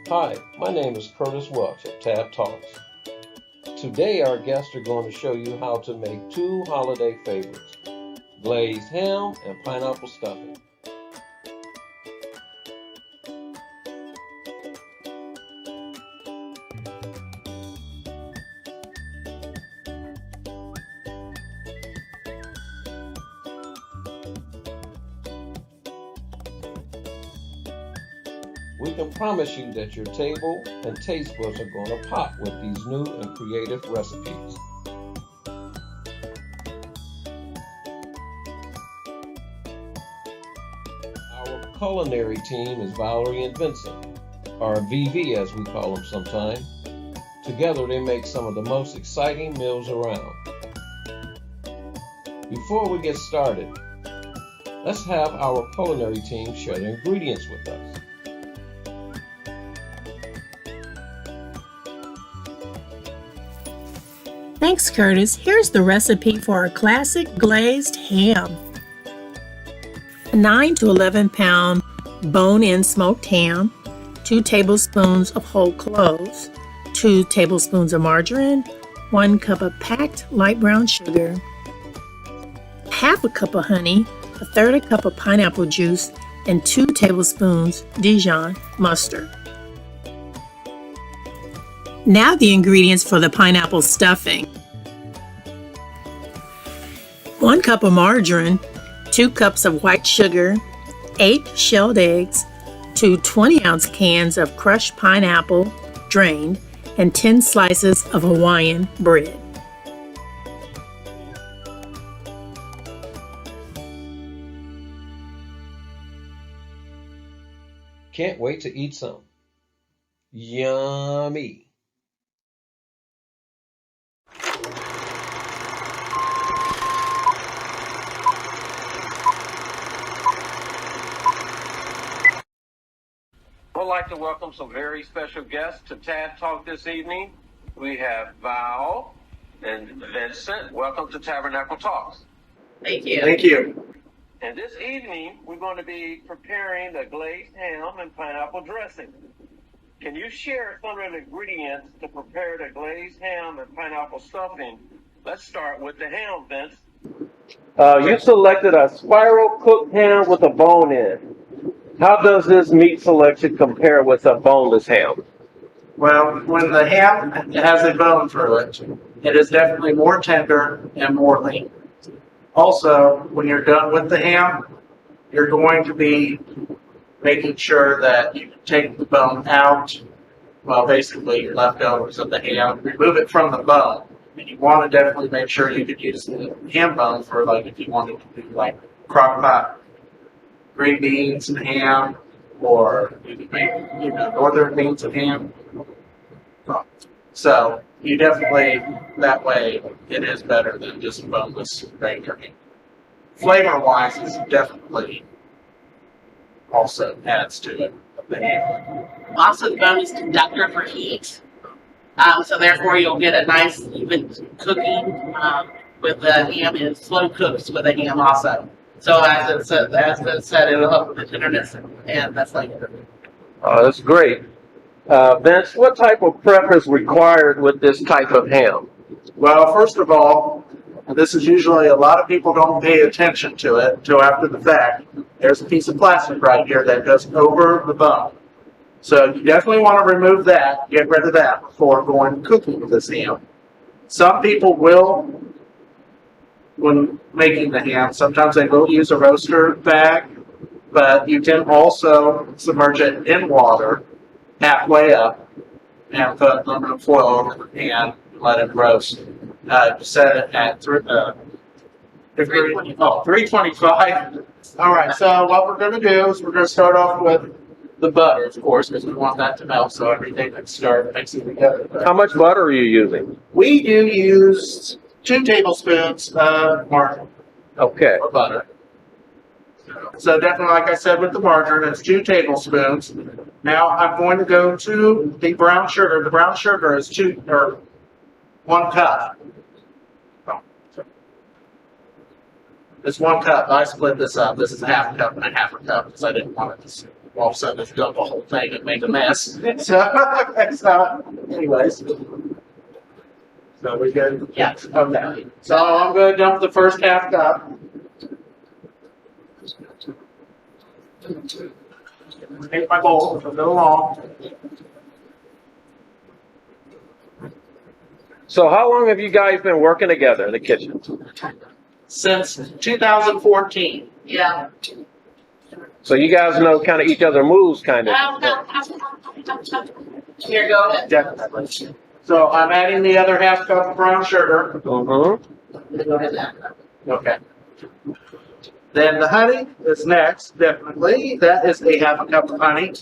Hi, my name is Curtis Welch of Tab Talks. Today our guests are going to show you how to make two holiday favorites, glazed ham and pineapple stuffing. We can promise you that your table and taste buds are going to pop with these new and creative recipes. Our culinary team is Valerie and Vincent, or VV as we call them sometimes. Together they make some of the most exciting meals around. Before we get started, let's have our culinary team share the ingredients with us. Thanks, Curtis. Here's the recipe for a classic glazed ham. A 9 to 11 pound bone-in smoked ham, 2 tablespoons of whole cloves, 2 tablespoons of margarine, 1 cup of packed light brown sugar, half a cup of honey, a third a cup of pineapple juice, and 2 tablespoons Dijon mustard. Now the ingredients for the pineapple stuffing. 1 cup of margarine, 2 cups of white sugar, 8 shelled eggs, 2 20-ounce cans of crushed pineapple, drained, and 10 slices of Hawaiian bread. Can't wait to eat some. Yummy! I'd like to welcome some very special guests to Tab Talk this evening. We have Val and Vincent. Welcome to Tabernacle Talks. Thank you. Thank you. And this evening, we're going to be preparing the glazed ham and pineapple dressing. Can you share some of the ingredients to prepare the glazed ham and pineapple stuffing? Let's start with the ham, Vince. You selected a spiral cooked ham with a bone in. How does this meat selection compare with a boneless ham? Well, when the ham has a bone through it, it is definitely more tender and more lean. Also, when you're done with the ham, you're going to be making sure that you take the bone out, well, basically your leftovers of the ham, remove it from the bone. And you want to definitely make sure you could use the ham bone for, like, if you wanted to do like crock pot green beans and ham, or you can make, northern beans and ham. So you definitely, that way it is better than just boneless regular ham. Flavor-wise, is definitely also adds to it. The ham. Also, the bone is conductor for heat, so therefore you'll get a nice even cooking with the ham. It slow cooks with the ham also. So as it said, it'll help with the tenderness and the flavor. Oh, that's great. Vince, what type of prep is required with this type of ham? Well, first of all, this is usually, a lot of people don't pay attention to it until after the fact. There's a piece of plastic right here that goes over the bone. So you definitely want to remove that, get rid of that before going cooking with this ham. Some people will, when making the ham, sometimes they will use a roaster bag, but you can also submerge it in water halfway up and put aluminum foil over the pan and let it roast. Set it at 325. All right, so what we're going to do is we're going to start off with the butter, of course, because we want that to melt so everything can start mixing together. How much butter are you using? We do use 2 tablespoons of margarine Okay. or butter. So definitely, like I said, with the margarine, it's 2 tablespoons. Now I'm going to go to the brown sugar. The brown sugar is 1 cup. It's 1 cup. I split this up. This is a half a cup and a half a cup because I didn't want it to all of a sudden it's dump the whole thing and make a mess. So anyways. So we good? Yeah. Okay. So I'm going to dump the first half cup. Take my bowl, a little long. So how long have you guys been working together in the kitchen? Since 2014. Yeah. So you guys know kind of each other moves, kind of. Here, go ahead. Definitely. So I'm adding the other half cup of brown sugar. Mm-hmm. Go ahead now. Okay. Then the honey is next, definitely. That is a half a cup of honey.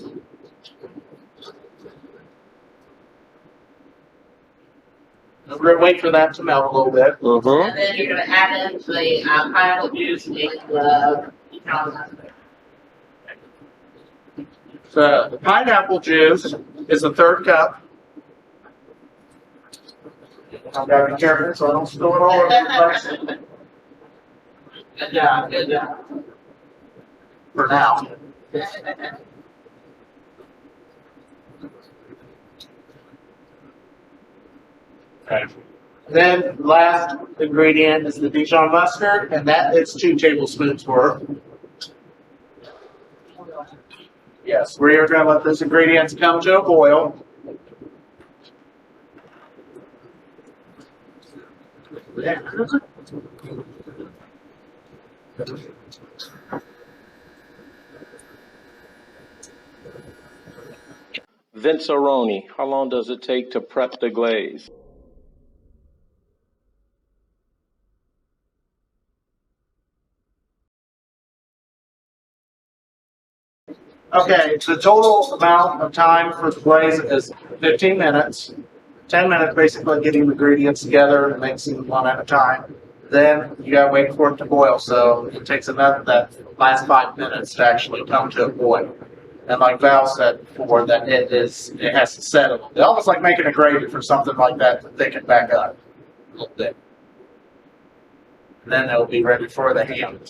We're going to wait for that to melt a little bit. Mm-hmm. And then you're going to add in the pineapple juice and the So the pineapple juice is a third cup. I've got to be careful so I don't spill it all over the place. Good job, good job. For now. Okay. Then last ingredient is the Dijon mustard, and that is 2 tablespoons worth. Yes, we're going to let those ingredients come to a boil. Vinceroni, how long does it take to prep the glaze? Okay, the total amount of time for the glaze is 15 minutes. 10 minutes basically getting the ingredients together and mixing one at a time. Then you gotta wait for it to boil, so it takes that last 5 minutes to actually come to a boil. And like Val said before, that it has to settle. It's almost like making a gravy for something like that to thicken back up a little bit. And then it'll be ready for the ham.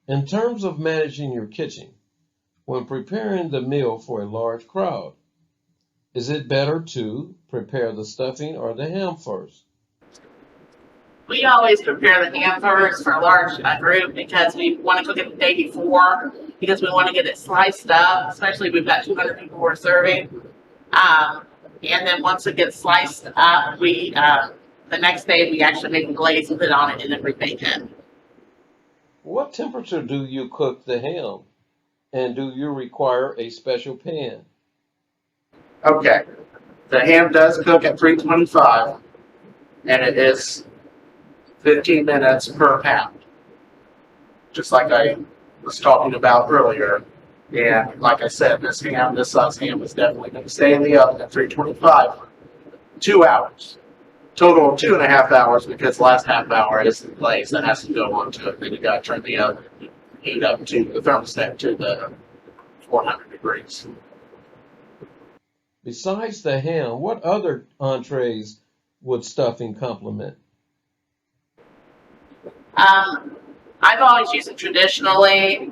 In terms of managing your kitchen, when preparing the meal for a large crowd, is it better to prepare the stuffing or the ham first? We always prepare the ham first for a large group because we want to cook it the day before because we want to get it sliced up, especially if we've got 200 people we're serving. And then once it gets sliced up, the next day we actually make a glaze and put it on it and then rebake it. What temperature do you cook the ham? And do you require a special pan? Okay, the ham does cook at 325, and it is 15 minutes per pound, just like I was talking about earlier. And like I said, this size ham is definitely going to stay in the oven at 325 for 2 hours. Total of 2.5 hours because the last half hour is the glaze that has to go onto it. Then you got to turn the oven heat up to the thermostat to the 400 degrees. Besides the ham, what other entrees would stuffing complement? I've always used it traditionally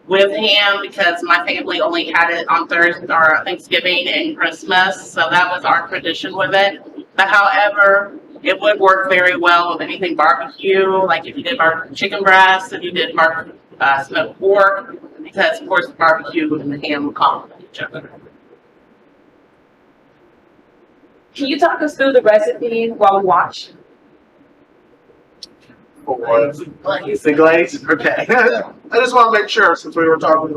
with ham because my family only had it on Thursday or Thanksgiving and Christmas, so that was our tradition with it. But however, it would work very well with anything barbecue, like if you did chicken breast, if you did smoked pork, because of course the barbecue and the ham would complement each other. Can you talk us through the recipe while we watch? For the glaze? Okay. I just want to make sure since we were talking.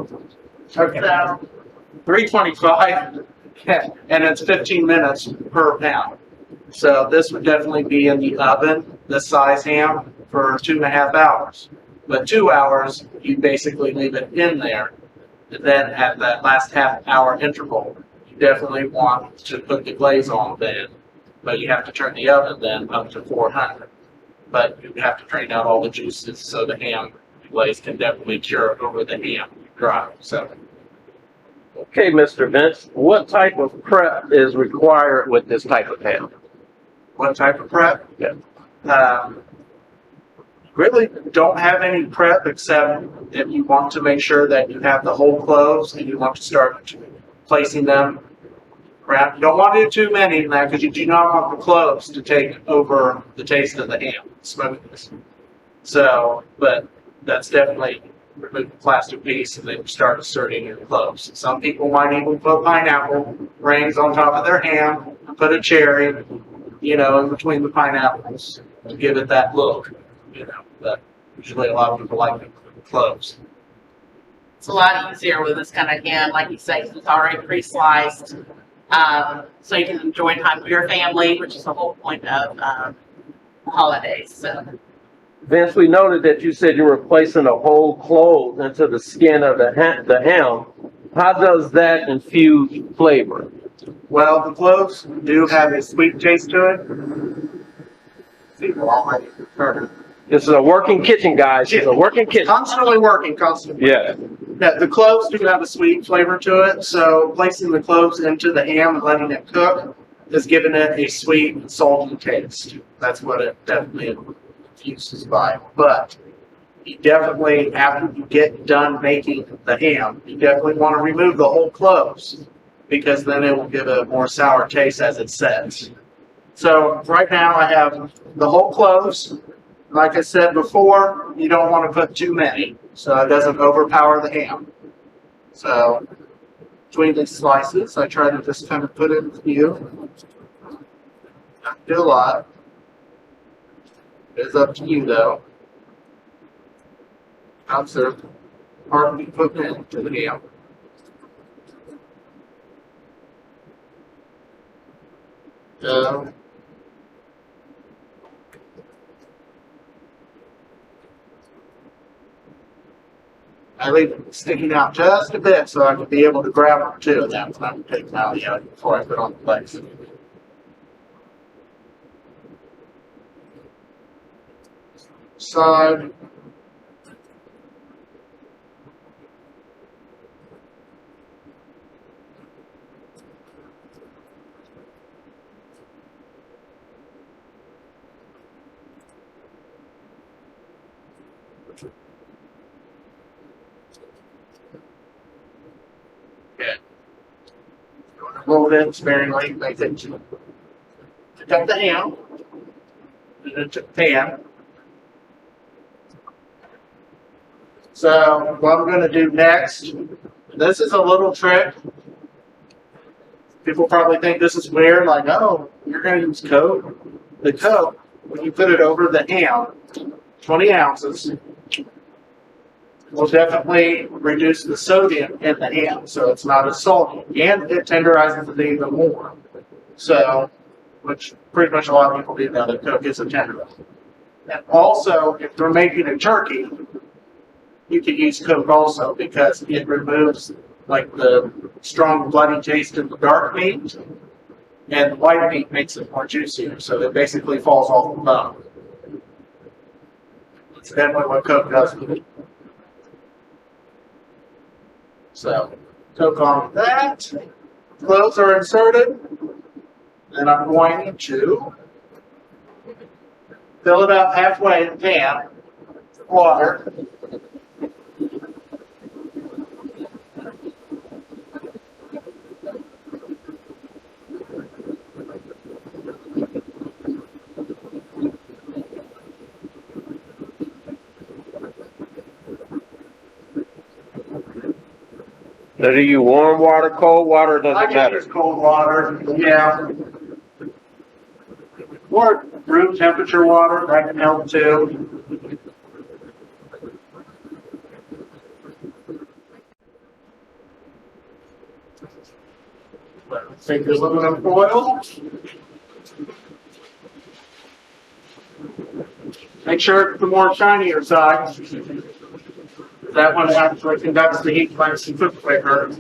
Okay. So, 325, and it's 15 minutes per pound. So this would definitely be in the oven, this size ham, for 2.5 hours. But 2 hours, you basically leave it in there. And then at that last half-hour interval, you definitely want to put the glaze on then. But you have to turn the oven then up to 400. But you have to drain out all the juices so the ham glaze can definitely cure over the ham dry. So. Okay, Mr. Vince, what type of prep is required with this type of ham? What type of prep? Yeah. really don't have any prep except if you want to make sure that you have the whole cloves and you want to start placing them around. You don't want to do too many in that because you do not want the cloves to take over the taste of the ham, smokiness. So, but that's definitely remove the plastic piece and then start inserting your cloves. Some people might even put pineapple rings on top of their ham, put a cherry, in between the pineapples to give it that look, But usually a lot of people like the cloves. It's a lot easier with this kind of ham, like you say, 'cause it's already pre-sliced. So you can enjoy time with your family, which is the whole point of holidays. So. Vince, we noted that you said you were placing a whole clove into the skin of the ham. How does that infuse flavor? Well, the cloves do have a sweet taste to it. See, we're already started. This is a working kitchen, guys. It's a working kitchen. Constantly working, constantly. Yeah. Now, the cloves do have a sweet flavor to it, so placing the cloves into the ham and letting it cook is giving it a sweet, salty taste. That's what it definitely infuses by. But you definitely, after you get done making the ham, you definitely want to remove the whole cloves because then it will give a more sour taste as it sets. So right now I have the whole cloves. Like I said before, you don't want to put too many so it doesn't overpower the ham. So between these slices, I try to just kind of put in a few. Not do a lot. It's up to you though. How's it hard to be put into the ham? I leave it sticking out just a bit so I can be able to grab them too. That's when I can take them out before I put on the place. Side. Okay. Roll it in sparingly, make it cut the ham into the pan. So what I'm going to do next, this is a little trick. People probably think this is weird, like, oh, you're going to use Coke. The Coke, when you put it over the ham, 20 ounces, will definitely reduce the sodium in the ham, so it's not as salty, and it tenderizes it even more. So, which pretty much a lot of people do know that Coke is a tenderizer. And also, if they're making a turkey, you can use Coke also because it removes like the strong bloody taste in the dark meat, and the white meat makes it more juicier, so it basically falls off the bone. That's definitely what Coke does. So, Coke on that. Cloves are inserted, and I'm going to fill it up halfway in the pan with water. Now, do you warm water, cold water, I doesn't can matter? use cold water, yeah. Or room temperature water, that can help too. Take the aluminum foil. Make sure it's the more shinier side. That one actually conducts the heat nice and quicker.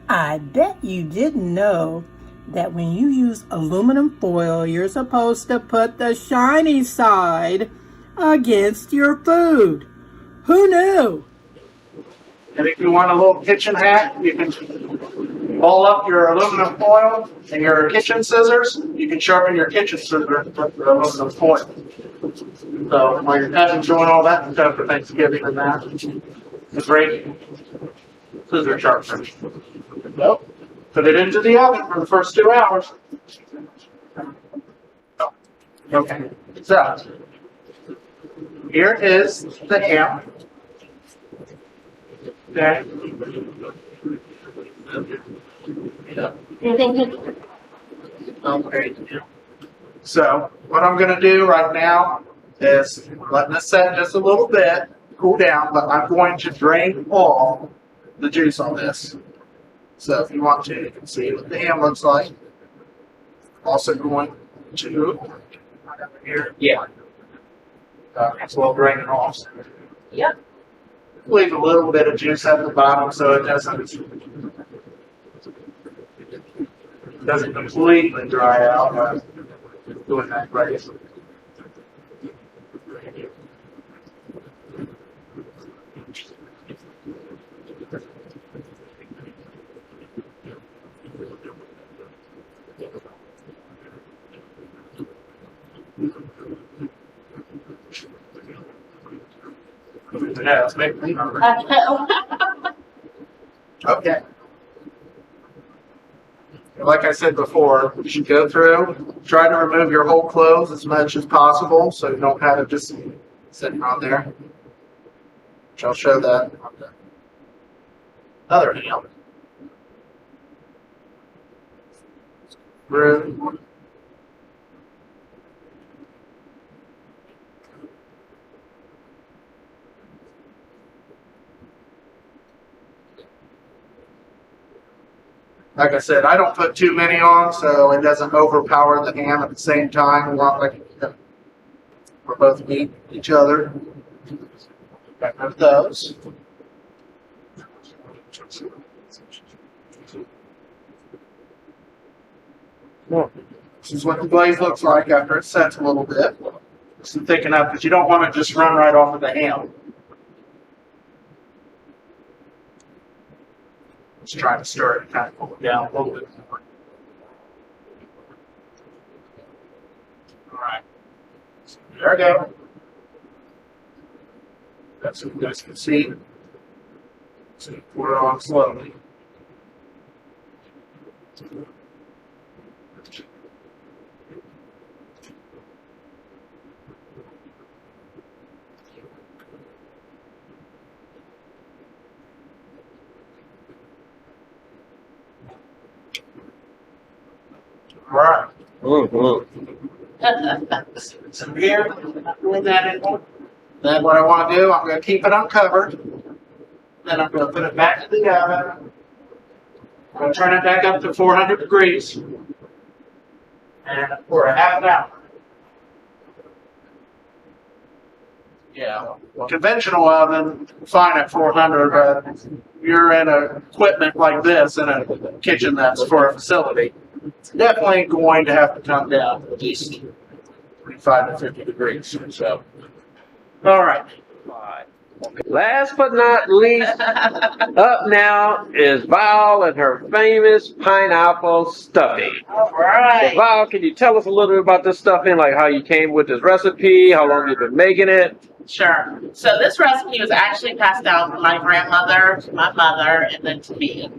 I bet you didn't know that when you use aluminum foil, you're supposed to put the shiny side against your food. Who knew? And if you want a little kitchen hack, you can roll up your aluminum foil and your kitchen scissors. You can sharpen your kitchen scissors with the aluminum foil. So while your cousin's doing all that stuff for Thanksgiving and that, the great scissor sharpener. Nope. Put it into the oven for the first 2 hours. Okay. So here is the ham. Okay. Okay. So what I'm going to do right now is letting this set just a little bit, cool down, but I'm going to drain off the juice on this. So if you want to, you can see what the ham looks like. Also going to right over here. Yeah. As well drain it off. Yep. Leave a little bit of juice at the bottom so it doesn't completely dry out. Doing that right. Yeah, let's make me hungry. Okay. Like I said before, you should go through, try to remove your whole clothes as much as possible so you don't have it just sitting on there. Which I'll show that on the other hand. Through. Like I said, I don't put too many on so it doesn't overpower the ham at the same time. We want like we're both meet each other. Got rid of those. This is what the glaze looks like after it sets a little bit. It's thickening up because you don't want to just run right off of the ham. Just trying to stir it and kind of pull it down a little bit more. All right. So there we go. That's what you guys can see. So you pour it on slowly. All right. So here, doing that anymore. Then what I want to do, I'm going to keep it uncovered. Then I'm going to put it back in the oven. I'm going to turn it back up to 400 degrees. And for a half an hour. Yeah. Conventional oven, fine at 400, but you're in equipment like this in a kitchen that's for a facility. It's definitely going to have to come down at least 45 to 50 degrees. So, all right. Last but not least, up now is Val and her famous pineapple stuffing. All right. So Val, can you tell us a little bit about this stuffing, like how you came with this recipe, how long you've been making it? Sure. So this recipe was actually passed down from my grandmother to my mother and then to me.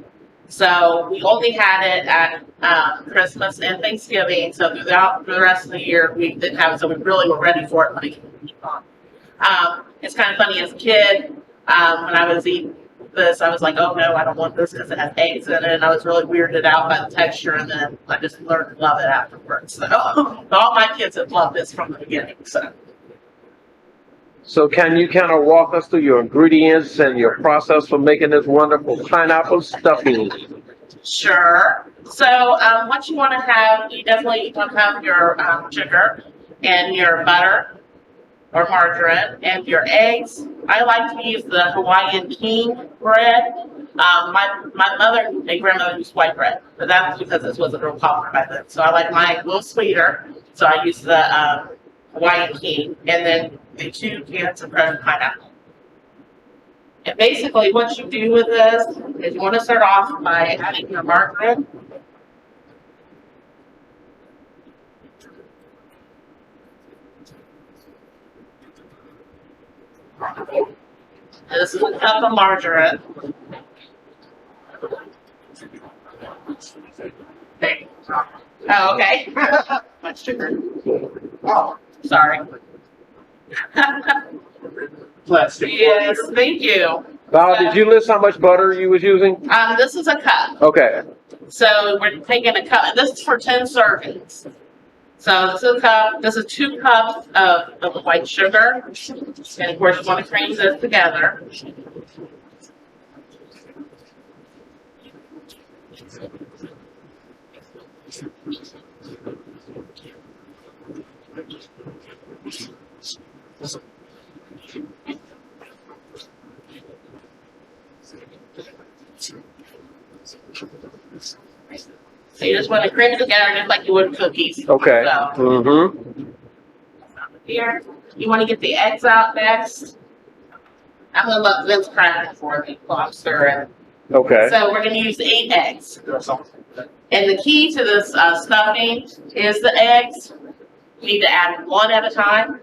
So we only had it at Christmas and Thanksgiving. So throughout the rest of the year, we didn't have it. So we really were ready for it when it came on. It's kind of funny as a kid, when I was eating this, I was like, oh no, I don't want this because it has eggs in it. And I was really weirded out by the texture. And then I just learned to love it afterwards. So all my kids have loved this from the beginning. So can you kind of walk us through your ingredients and your process for making this wonderful pineapple stuffing? Sure. So what you want to have, you definitely want to have your sugar and your butter or margarine and your eggs. I like to use the Hawaiian King bread. My mother and grandmother used white bread, but that's because this wasn't real popular back then. So I like mine a little sweeter. So I use the Hawaiian King and then the 2 cans of crushed pineapple. And basically what you do with this is you want to start off by adding your margarine. This is a cup of margarine. Okay. Oh, okay. Much sugar. Oh, sorry. Plastic. Yes, thank you. Val, did you list how much butter you was using? This is a cup. Okay. So we're taking a cup. This is for 10 servings. So this is a cup. This is 2 cups of white sugar. And of course, you want to cream this together. So you just want to cream it together just like you would cookies. Okay. So Mm-hmm. here, you want to get the eggs out next. I'm going to let Vince crack it for me while I'm stirring. Okay. So we're going to use 8 eggs. And the key to this stuffing is the eggs. You need to add 1 at a time.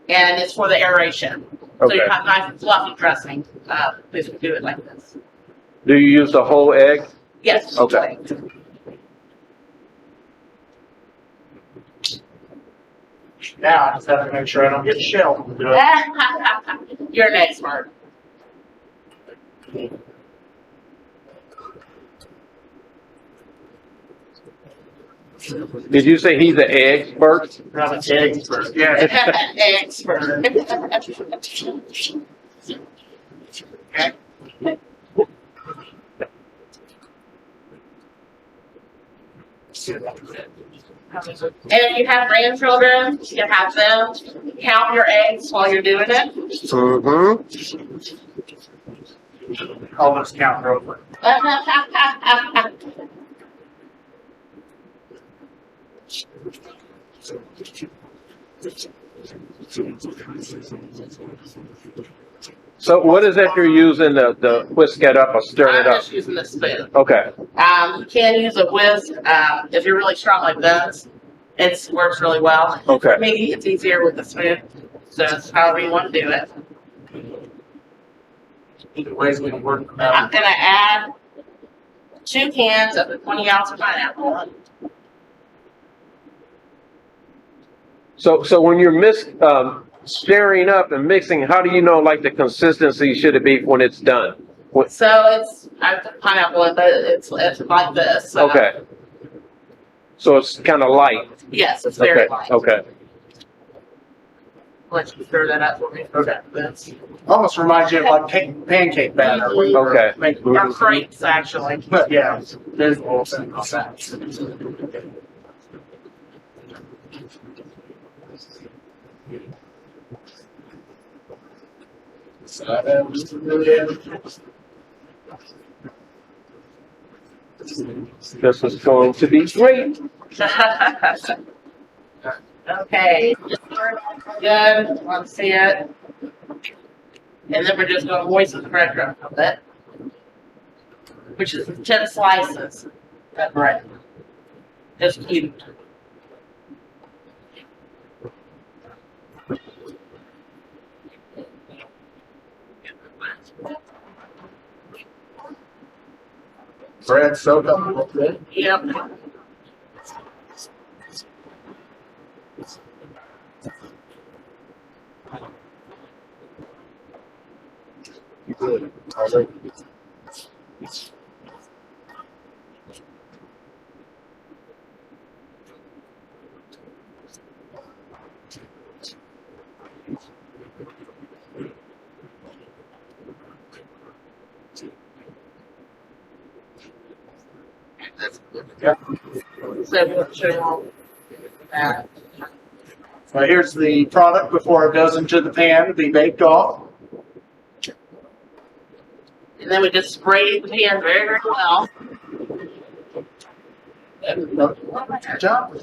And it's for the aeration. So you Okay. have nice fluffy dressing. Please do it like this. Do you use the whole egg? Yes. Okay. Now I just have to make sure I don't get shelled. You're an expert. Did you say he's an egg first? I'm an expert. Yeah. Expert. And if you have grandchildren, you can have them count your eggs while you're doing it. Mm-hmm. I'll just count real quick. So what is that you're using to whisk it up or stir I'm it up? just using the spoon. Okay. You can use a whisk if you're really strong like this. It works really well. Okay. For me, it's easier with the spoon. So it's however you want to do it. Either ways we can work. I'm going to add 2 cans of the 20-ounce pineapple. So when you're stirring up and mixing, how do you know like the consistency should it be when it's done? So I put pineapple in, but it's like this. So. Okay. So it's kind of light. Yes, it's very Okay. light. Okay. Let you stir that up for me. Okay. Almost reminds you of like pancake batter. where you Okay. make- Or crepes, actually. But yeah, there's a little thing on that. This is going to be great. Okay. Good. Want to see it? And then we're just going to moisten the bread crumb a bit, which is 10 slices of bread. Just cubed. Bread soaked up a little bit. Yep. Good. So we'll show you all that. So here's the product before it goes into the pan to be baked off. And then we just spray the pan very, very well. Good job.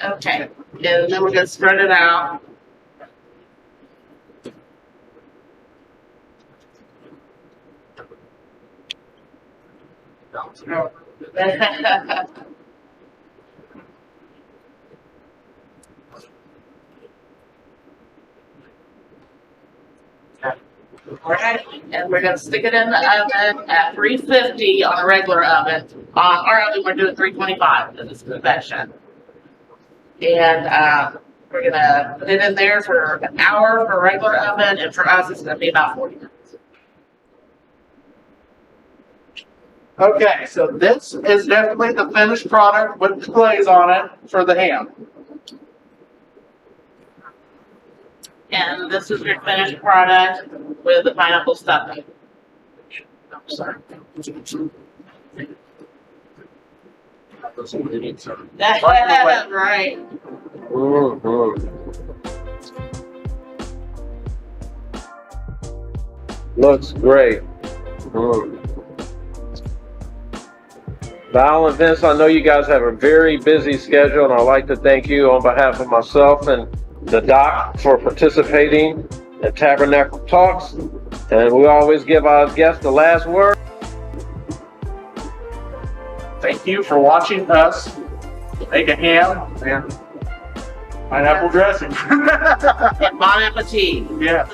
Okay. And then we're going to spread it out. Alright, and we're gonna stick it in the oven at 350 on a regular oven. On our oven, we're doing 325 for this convection. And we're gonna put it in there for an hour for a regular oven, and for us, it's gonna be about 40 minutes. Okay, so this is definitely the finished product with the glaze on it for the ham. And this is your finished product with the pineapple stuffing. I'm sorry. That's right. Mm-hmm. Looks great. Val and Vince, I know you guys have a very busy schedule, and I'd like to thank you on behalf of myself and the doc for participating in Tabernacle Talks. And we always give our guests the last word. Thank you for watching us make a ham and pineapple dressing. And bon appetit. Yeah.